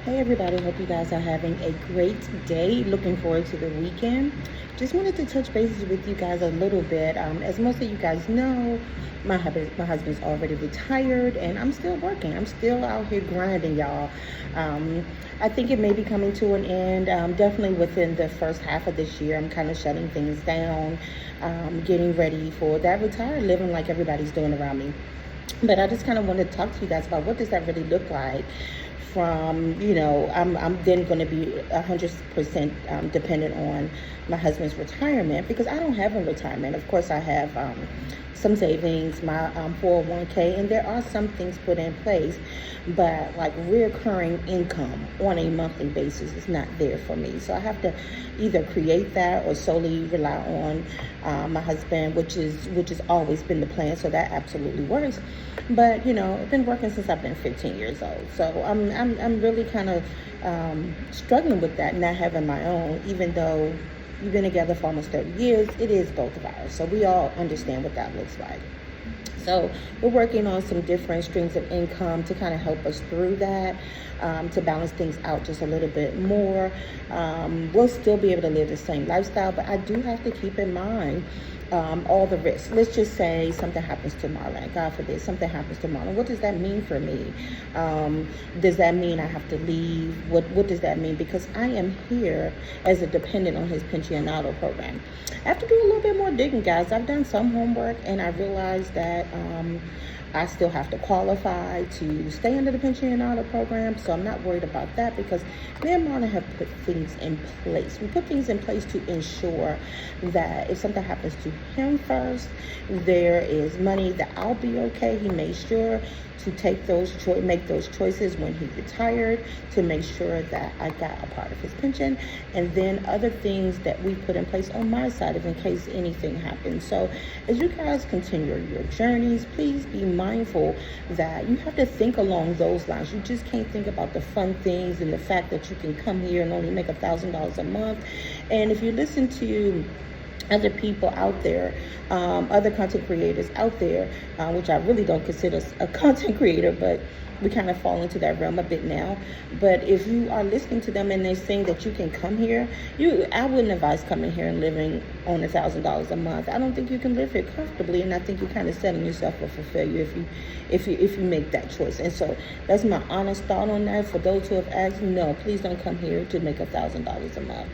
Hey everybody, hope you guys are having a great day. Looking forward to the weekend. Just wanted to touch bases with you guys a little bit. As most of you guys know, my husband's already retired and I'm still working. I'm still out here grinding, y'all. I think it may be coming to an end. Definitely within the first half of this year, I'm kind of shutting things down, getting ready for that retired living like everybody's doing around me. But I just kind of wanted to talk to you guys about what does that really look like from, I'm then going to be 100% dependent on my husband's retirement because I don't have a retirement. Of course, I have some savings, my 401k, and there are some things put in place, but like reoccurring income on a monthly basis is not there for me. So I have to either create that or solely rely on my husband, which has always been the plan. So that absolutely works. But I've been working since I've been 15 years old. So I'm really kind of struggling with that, not having my own, even though we've been together for almost 30 years. It is both of ours. So we all understand what that looks like. So we're working on some different streams of income to kind of help us through that, to balance things out just a little bit more. We'll still be able to live the same lifestyle, but I do have to keep in mind all the risks. Let's just say something happens to Marlon. God forbid, something happens to Marlon. What does that mean for me? Does that mean I have to leave? What does that mean? Because I am here as a dependent on his pensionado program. I have to do a little bit more digging, guys. I've done some homework and I realized that I still have to qualify to stay under the pensionado program, so I'm not worried about that because me and Marlon have put things in place. We put things in place to ensure that if something happens to him first, there is money that I'll be okay. He made sure to make those choices when he retired to make sure that I got a part of his pension, and then other things that we put in place on my side of in case anything happens. So as you guys continue your journeys, please be mindful that you have to think along those lines. You just can't think about the fun things and the fact that you can come here and only make $1,000 a month. And if you listen to other people out there, other content creators out there, which I really don't consider a content creator, but we kind of fall into that realm a bit now. But if you are listening to them and they're saying that you can come here, I wouldn't advise coming here and living on $1,000 a month. I don't think you can live here comfortably, and I think you're kind of setting yourself up for failure if you make that choice. And so that's my honest thought on that. For those who have asked, no, please don't come here to make $1,000 a month.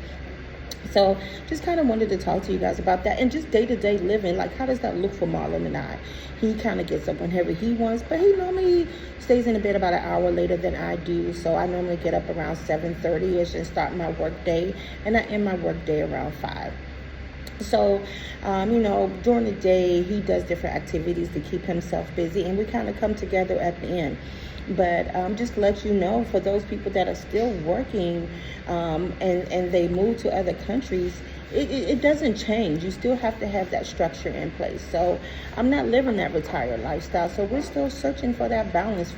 So just kind of wanted to talk to you guys about that and just day-to-day living. Like, how does that look for Marlon and I? He kind of gets up whenever he wants, but he normally stays in the bed about an hour later than I do. So I normally get up around 7:30ish and start my work day, and I end my work day around 5. So, during the day, he does different activities to keep himself busy, and we kind of come together at the end. But just to let you know, for those people that are still working and they move to other countries, it doesn't change. You still have to have that structure in place. So I'm not living that retired lifestyle. So we're still searching for that balance,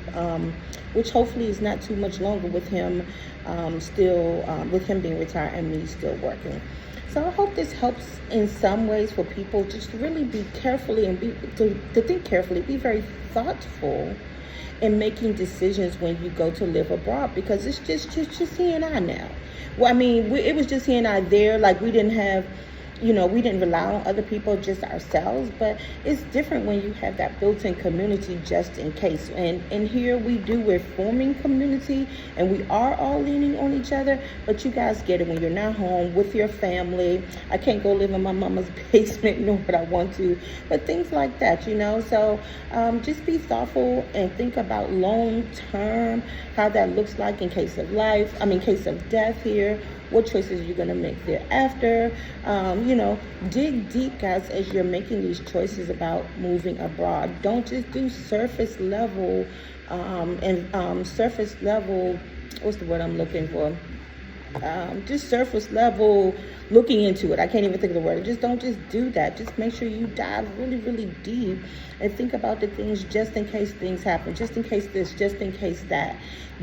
which hopefully is not too much longer with him with him being retired and me still working. So I hope this helps in some ways for people just to really be carefully and to think carefully, be very thoughtful in making decisions when you go to live abroad, because it's just he and I now. Well, I mean, it was just he and I there. Like, we didn't have, we didn't rely on other people, just ourselves. But it's different when you have that built-in community just in case. And here we're forming community, and we are all leaning on each other. But you guys get it when you're not home with your family. I can't go live in my mama's basement, nor would I want to. But things like that, So just be thoughtful and think about long-term, how that looks like in case of death here. What choices you're going to make thereafter. Dig deep, guys, as you're making these choices about moving abroad. Don't just do surface level, what's the word I'm looking for? just surface level looking into it. I can't even think of the word. Just don't just do that. Just make sure you dive really, really deep and think about the things just in case things happen, just in case this, just in case that.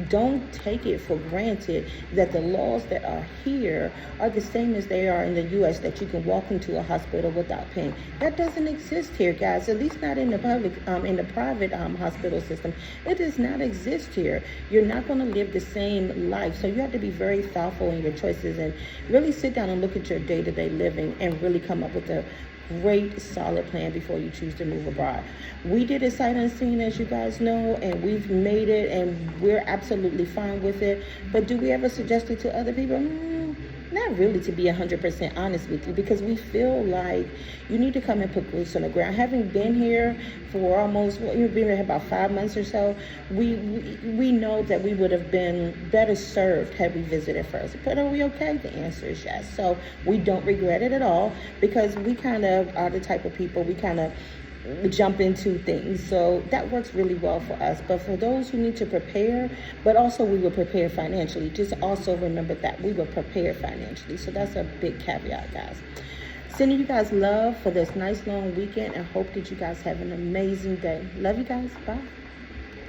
Don't take it for granted that the laws that are here are the same as they are in the U.S., that you can walk into a hospital without paying. That doesn't exist here, guys, at least not in the public, in the private hospital system. It does not exist here. You're not going to live the same life. So you have to be very thoughtful in your choices and really sit down and look at your day-to-day living and really come up with a great solid plan before you choose to move abroad. We did it sight unseen, as you guys know, and we've made it, and we're absolutely fine with it. But do we ever suggest it to other people? Not really, to be 100% honest with you, because we feel like you need to come and put boots on the ground. Having been here for almost, you've been here about 5 months or so, we know that we would have been better served had we visited first. But are we okay? The answer is yes. So we don't regret it at all, because we kind of are the type of people, we kind of jump into things. So that works really well for us. But for those who need to prepare, but also we will prepare financially, just also remember that we will prepare financially. So that's a big caveat, guys. Sending you guys love for this nice long weekend, and hope that you guys have an amazing day. Love you guys. Bye.